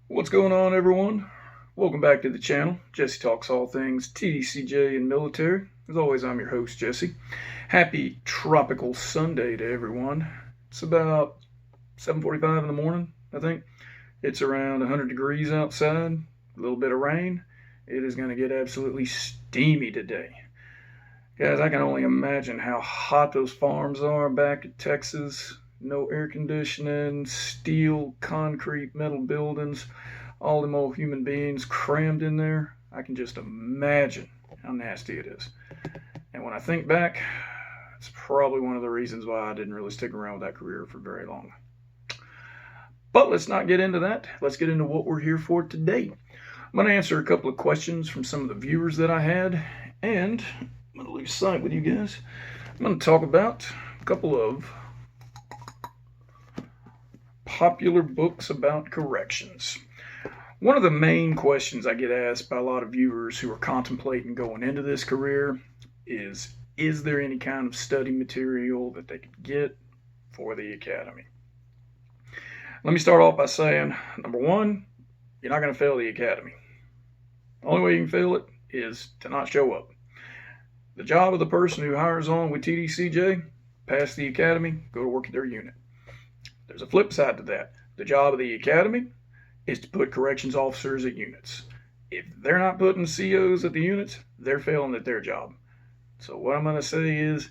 What's going on, everyone? Welcome back to the channel. Jesse talks all things TDCJ and military. As always, I'm your host, Jesse. Happy tropical Sunday to everyone. It's about 7:45 in the morning, I think. It's around 100 degrees outside, a little bit of rain. It is going to get absolutely steamy today. Guys, I can only imagine how hot those farms are back in Texas. No air conditioning, steel, concrete, metal buildings, all them old human beings crammed in there. I can just imagine how nasty it is. And when I think back, it's probably one of the reasons why I didn't really stick around with that career for very long. But let's not get into that. Let's get into what we're here for today. I'm going to answer a couple of questions from some of the viewers that I had, and I'm going to lose sight with you guys. I'm going to talk about a couple of popular books about corrections. One of the main questions I get asked by a lot of viewers who are contemplating going into this career is there any kind of study material that they could get for the academy? Let me start off by saying, number one, you're not going to fail the academy. The only way you can fail it is to not show up. The job of the person who hires on with TDCJ, pass the academy, go to work at their unit. There's a flip side to that. The job of the academy is to put corrections officers at units. If they're not putting COs at the units, they're failing at their job. So what I'm going to say is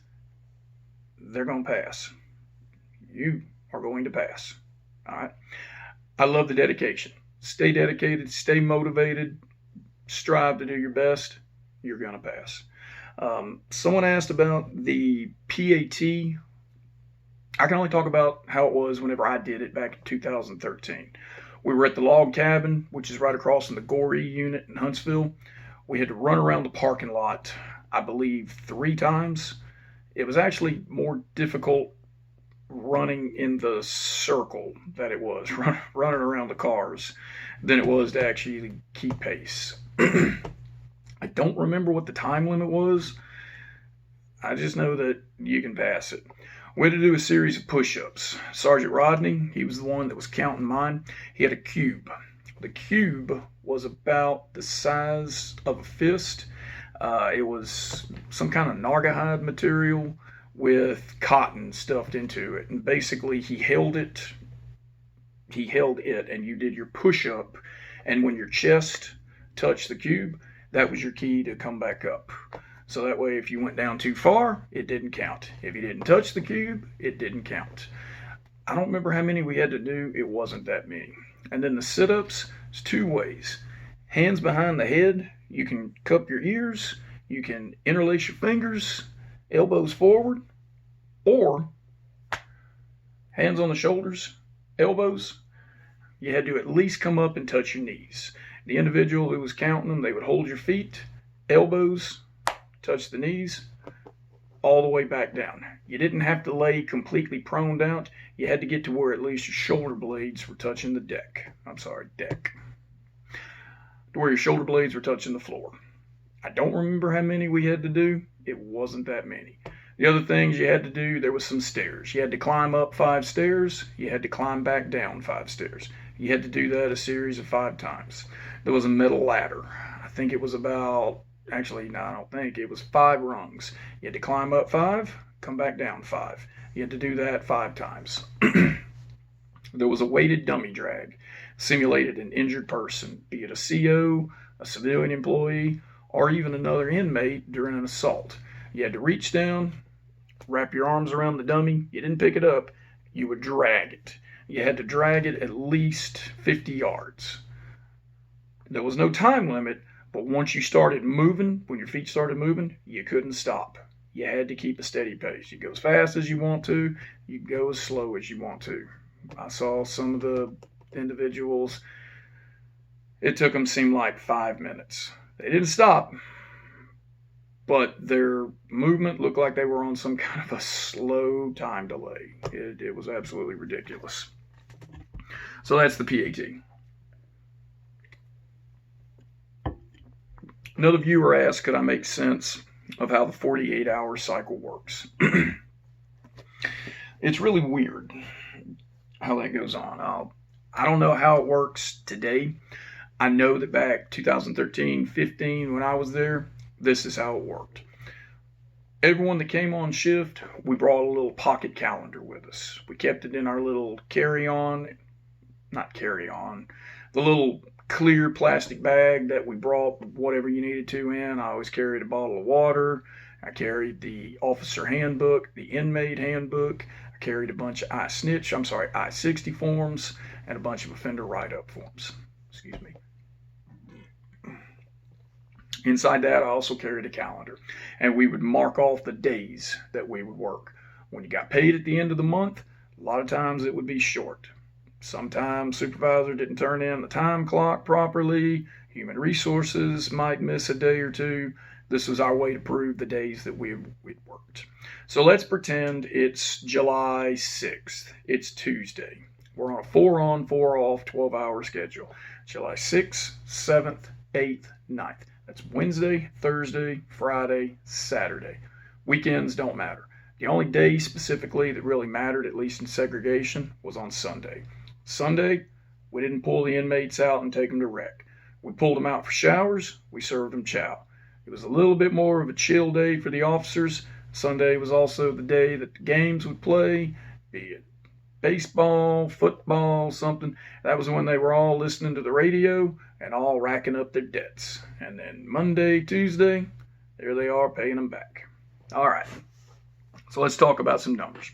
they're going to pass. You are going to pass. All right. I love the dedication. Stay dedicated, stay motivated, strive to do your best. You're going to pass. Someone asked about the PAT. I can only talk about how it was whenever I did it back in 2013. We were at the log cabin, which is right across from the Goree unit in Huntsville. We had to run around the parking lot, I believe, 3 times. It was actually more difficult running in the circle that it was, running around the cars, than it was to actually keep pace. I don't remember what the time limit was. I just know that you can pass it. We had to do a series of push-ups. Sergeant Rodney, he was the one that was counting mine. He had a cube. The cube was about the size of a fist. It was some kind of nargahide material with cotton stuffed into it. And basically he held it, and you did your push-up. And when your chest touched the cube, that was your key to come back up. So that way, if you went down too far, it didn't count. If you didn't touch the cube, it didn't count. I don't remember how many we had to do. It wasn't that many. And then the sit-ups, it's 2 ways. Hands behind the head, you can cup your ears, you can interlace your fingers, elbows forward, or hands on the shoulders, elbows. You had to at least come up and touch your knees. The individual who was counting them, they would hold your feet, elbows, touch the knees, all the way back down. You didn't have to lay completely prone out. You had to get to where at least your shoulder blades were touching the deck. To where your shoulder blades were touching the floor. I don't remember how many we had to do. It wasn't that many. The other things you had to do, there was some stairs. You had to climb up 5 stairs. You had to climb back down 5 stairs. You had to do that a series of 5 times. There was a metal ladder. I think it was about, actually, no, I don't think. It was 5 rungs. You had to climb up 5, come back down 5. You had to do that 5 times. There was a weighted dummy drag. Simulated an injured person, be it a CO, a civilian employee, or even another inmate during an assault. You had to reach down, wrap your arms around the dummy. You didn't pick it up. You would drag it. You had to drag it at least 50 yards. There was no time limit, but once you started moving, when your feet started moving, you couldn't stop. You had to keep a steady pace. You go as fast as you want to. You go as slow as you want to. I saw some of the individuals, it took them, seemed like 5 minutes. They didn't stop, but their movement looked like they were on some kind of a slow time delay. It was absolutely ridiculous. So that's the PAT. Another viewer asked, could I make sense of how the 48-hour cycle works? It's really weird how that goes on. I don't know how it works today. I know that back 2013, 15, when I was there, this is how it worked. Everyone that came on shift, we brought a little pocket calendar with us. We kept it in our little not carry on, the little clear plastic bag that we brought whatever you needed to in. I always carried a bottle of water. I carried the officer handbook, the inmate handbook. I carried a bunch of I-60 forms, and a bunch of offender write-up forms. Excuse me. Inside that, I also carried a calendar, and we would mark off the days that we would work. When you got paid at the end of the month, a lot of times it would be short. Sometimes supervisor didn't turn in the time clock properly. Human resources might miss a day or two. This was our way to prove the days that we'd worked. So let's pretend it's July 6th. It's Tuesday. We're on a 4 on, 4 off, 12-hour schedule. July 6th, 7th, 8th, 9th. That's Wednesday, Thursday, Friday, Saturday. Weekends don't matter. The only day specifically that really mattered, at least in segregation, was on Sunday. Sunday, we didn't pull the inmates out and take them to rec. We pulled them out for showers. We served them chow. It was a little bit more of a chill day for the officers. Sunday was also the day that the games would play, be it baseball, football, something. That was when they were all listening to the radio and all racking up their debts. And then Monday, Tuesday, there they are paying them back. All right, so let's talk about some numbers.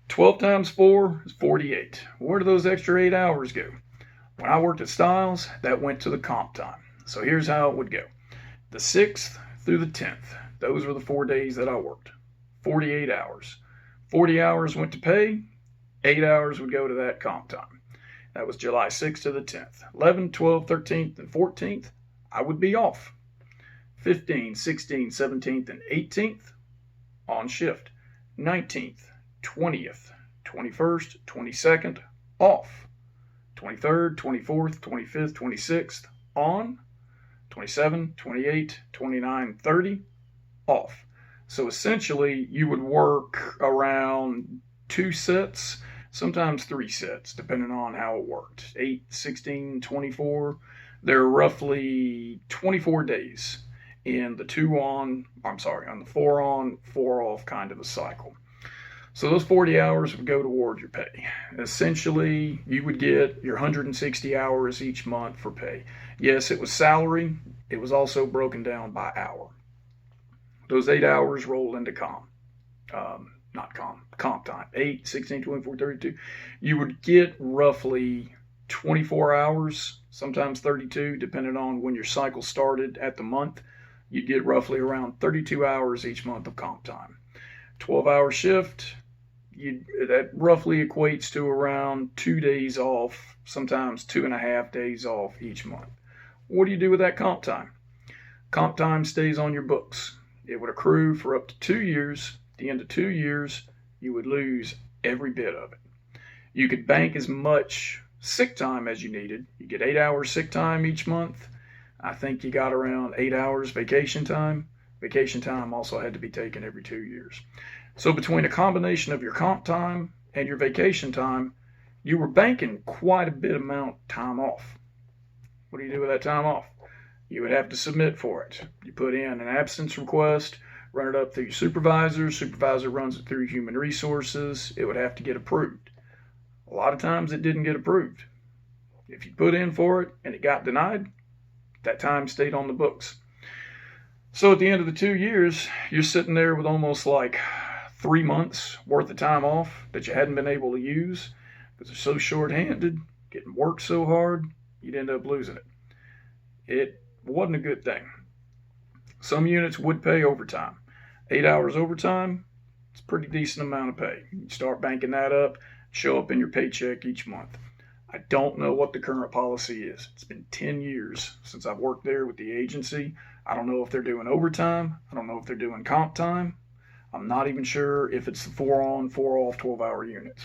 12 times 4 is 48. Where do those extra 8 hours go? When I worked at Styles, that went to the comp time. So here's how it would go. The 6th through the 10th, those were the 4 days that I worked. 48 hours. 40 hours went to pay. 8 hours would go to that comp time. That was July 6th to the 10th. 11th, 12th, 13th, and 14th, I would be off. 15th, 16th, 17th, and 18th, on shift. 19th, 20th, 21st, 22nd, off. 23rd, 24th, 25th, 26th, on. 27, 28, 29, 30, off. So essentially, you would work around 2 sets, sometimes 3 sets, depending on how it worked. 8, 16, 24. There are roughly 24 days in the 4 on, 4 off kind of a cycle. So those 40 hours would go toward your pay. Essentially, you would get your 160 hours each month for pay. Yes, it was salary. It was also broken down by hour. Those 8 hours rolled into comp time. 8, 16, 24, 32. You would get roughly 24 hours, sometimes 32, depending on when your cycle started at the month. You'd get roughly around 32 hours each month of comp time. 12-hour shift, that roughly equates to around 2 days off, sometimes 2.5 days off each month. What do you do with that comp time? Comp time stays on your books. It would accrue for up to 2 years. At the end of 2 years, you would lose every bit of it. You could bank as much sick time as you needed. You get 8 hours sick time each month. I think you got around 8 hours vacation time. Vacation time also had to be taken every 2 years. So between a combination of your comp time and your vacation time, you were banking quite a bit amount of time off. What do you do with that time off? You would have to submit for it. You put in an absence request, run it up through your supervisor. Supervisor runs it through human resources. It would have to get approved. A lot of times it didn't get approved. If you put in for it and it got denied, that time stayed on the books. So at the end of the 2 years, you're sitting there with almost like 3 months worth of time off that you hadn't been able to use because they're so short-handed, getting worked so hard, you'd end up losing it. It wasn't a good thing. Some units would pay overtime. 8 hours overtime, it's a pretty decent amount of pay. You start banking that up, show up in your paycheck each month. I don't know what the current policy is. It's been 10 years since I've worked there with the agency. I don't know if they're doing overtime. I don't know if they're doing comp time. I'm not even sure if it's the 4 on, 4 off, 12-hour units.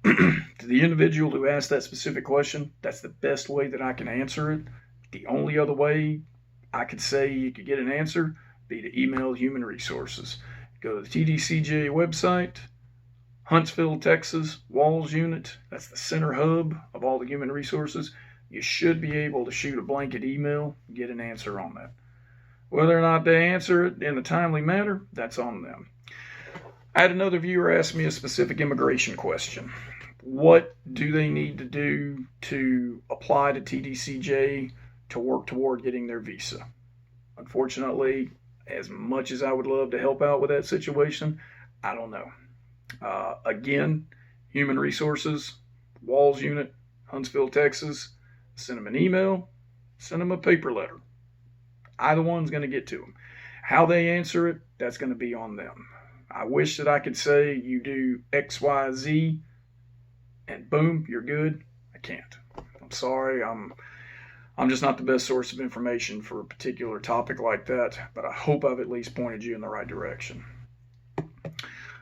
To the individual who asked that specific question, that's the best way that I can answer it. The only other way I could say you could get an answer would be to email human resources. Go to the TDCJ website, Huntsville, Texas, Walls Unit, that's the center hub of all the human resources. You should be able to shoot a blanket email, get an answer on that. Whether or not they answer it in a timely manner, that's on them. I had another viewer ask me a specific immigration question. What do they need to do to apply to TDCJ to work toward getting their visa? Unfortunately, as much as I would love to help out with that situation, I don't know. Again, Human Resources, Walls Unit, Huntsville, Texas, send them an email, send them a paper letter. Either one's going to get to them. How they answer it, that's going to be on them. I wish that I could say you do X, Y, Z, and boom, you're good. I can't. I'm sorry. I'm just not the best source of information for a particular topic like that, but I hope I've at least pointed you in the right direction.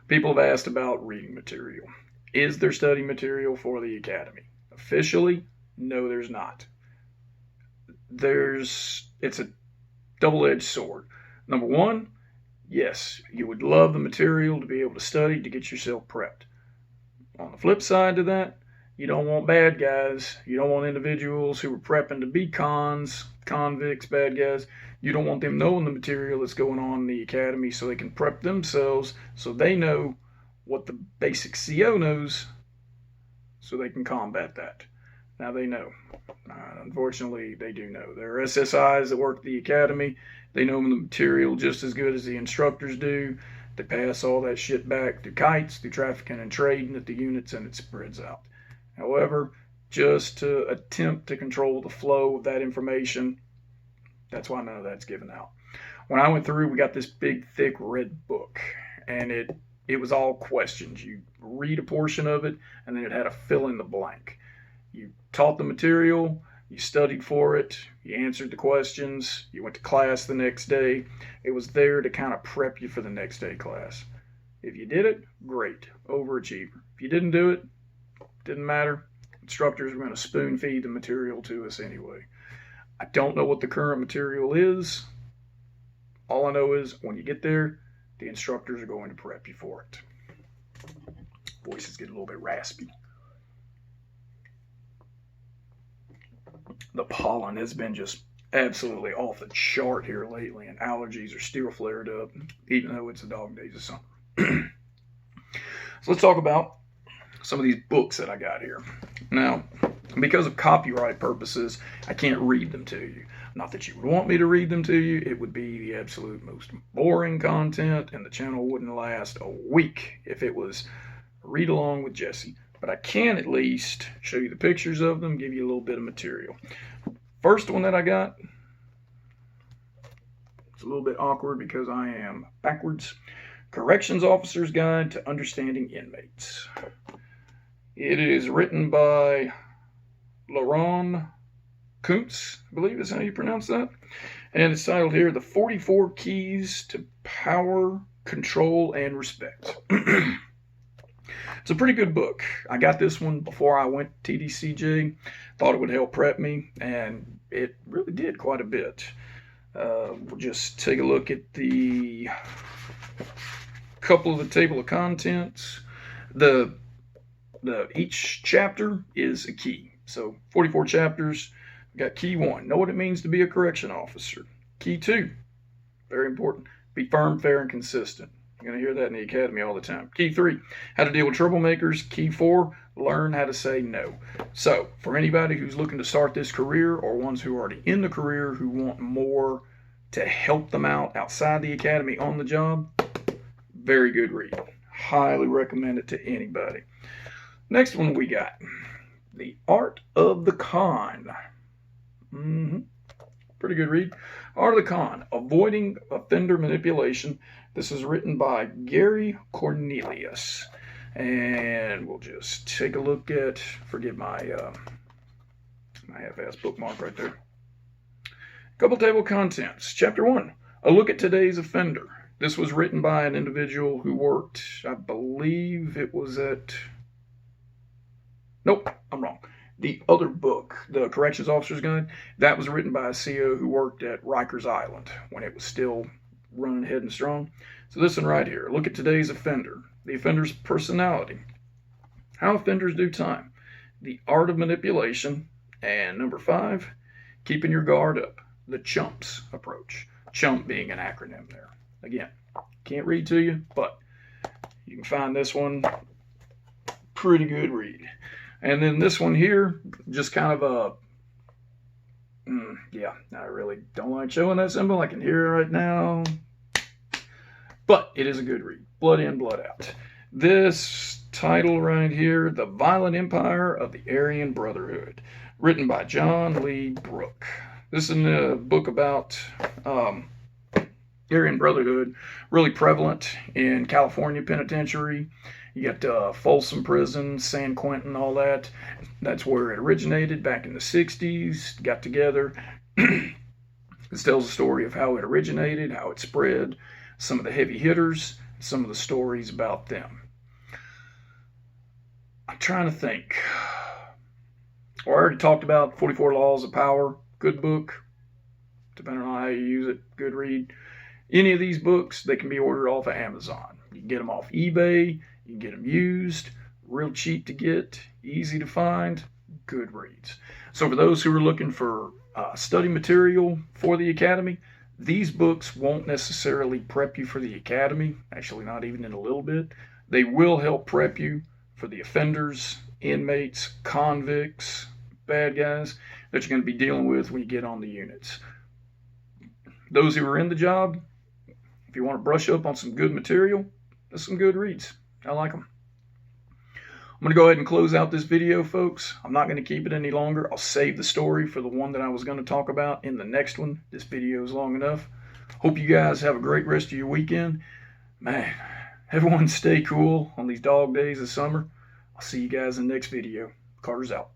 People have asked about reading material. Is there study material for the academy? Officially, no, there's not. It's a double-edged sword. Number one, yes, you would love the material to be able to study to get yourself prepped. On the flip side to that, you don't want bad guys. You don't want individuals who are prepping to be convicts, bad guys. You don't want them knowing the material that's going on in the academy so they can prep themselves so they know what the basic CO knows so they can combat that. Now they know. Unfortunately, they do know. There are SSIs that work at the academy. They know the material just as good as the instructors do. They pass all that shit back through kites, through trafficking and trading at the units, and it spreads out. However, just to attempt to control the flow of that information, that's why none of that's given out. When I went through, we got this big, thick red book, and it was all questions. You read a portion of it, and then it had a fill in the blank. You taught the material, you studied for it, you answered the questions, you went to class the next day. It was there to kind of prep you for the next day class. If you did it, great, overachiever. If you didn't do it, didn't matter. Instructors were going to spoon feed the material to us anyway. I don't know what the current material is. All I know is when you get there, the instructors are going to prep you for it. Voices get a little bit raspy. The pollen has been just absolutely off the chart here lately, and allergies are still flared up, even though it's the dog days of summer. So let's talk about some of these books that I got here. Now, because of copyright purposes, I can't read them to you. Not that you would want me to read them to you. It would be the absolute most boring content, and the channel wouldn't last a week if it was read along with Jesse. But I can at least show you the pictures of them, give you a little bit of material. First one that I got, it's a little bit awkward because I am backwards. Corrections Officer's Guide to Understanding Inmates. It is written by Laron Kuntz, I believe is how you pronounce that. And it's titled here, The 44 Keys to Power, Control, and Respect. It's a pretty good book. I got this one before I went to TDCJ. Thought it would help prep me, and it really did quite a bit. We'll just take a look at the couple of the table of contents. Each chapter is a key. So 44 chapters. We got key 1, know what it means to be a correction officer. Key 2, very important, be firm, fair, and consistent. You're going to hear that in the academy all the time. Key 3, how to deal with troublemakers. Key 4, learn how to say no. So for anybody who's looking to start this career, or ones who are already in the career who want more to help them out outside the academy on the job, very good read. Highly recommend it to anybody. Next one we got, The Art of the Con. Pretty good read. Art of the Con, Avoiding Offender Manipulation. This is written by Gary Cornelius. And we'll just take a look at, forget my half-ass bookmark right there. Couple table contents. Chapter 1, A Look at Today's Offender. This was written by an individual who worked, I believe it was at... Nope, I'm wrong. The other book, The Corrections Officer's Guide, that was written by a CO who worked at Rikers Island when it was still running ahead and strong. So this one right here, look at today's offender, the offender's personality, how offenders do time, the art of manipulation, and number 5, keeping your guard up, the CHUMPS approach. CHUMP being an acronym there. Again, can't read to you, but you can find this one pretty good read. And then this one here, just kind of a, yeah, I really don't like showing that symbol. I can hear it right now. But it is a good read. Blood in, blood out. This title right here, The Violent Empire of the Aryan Brotherhood, written by John Lee Brooke. This is a book about Aryan Brotherhood, really prevalent in California Penitentiary. You got Folsom Prison, San Quentin, all that. That's where it originated back in the 60s, got together. This tells the story of how it originated, how it spread, some of the heavy hitters, some of the stories about them. I'm trying to think. I already talked about 44 Laws of Power, good book, depending on how you use it, good read. Any of these books, they can be ordered off of Amazon. You can get them off eBay, you can get them used, real cheap to get, easy to find, good reads. So for those who are looking for study material for the academy, these books won't necessarily prep you for the academy, actually not even in a little bit. They will help prep you for the offenders, inmates, convicts, bad guys that you're going to be dealing with when you get on the units. Those who are in the job, if you want to brush up on some good material, that's some good reads. I like them. I'm going to go ahead and close out this video, folks. I'm not going to keep it any longer. I'll save the story for the one that I was going to talk about in the next one. This video is long enough. Hope you guys have a great rest of your weekend. Man, everyone stay cool on these dog days of summer. I'll see you guys in the next video. Carter's out.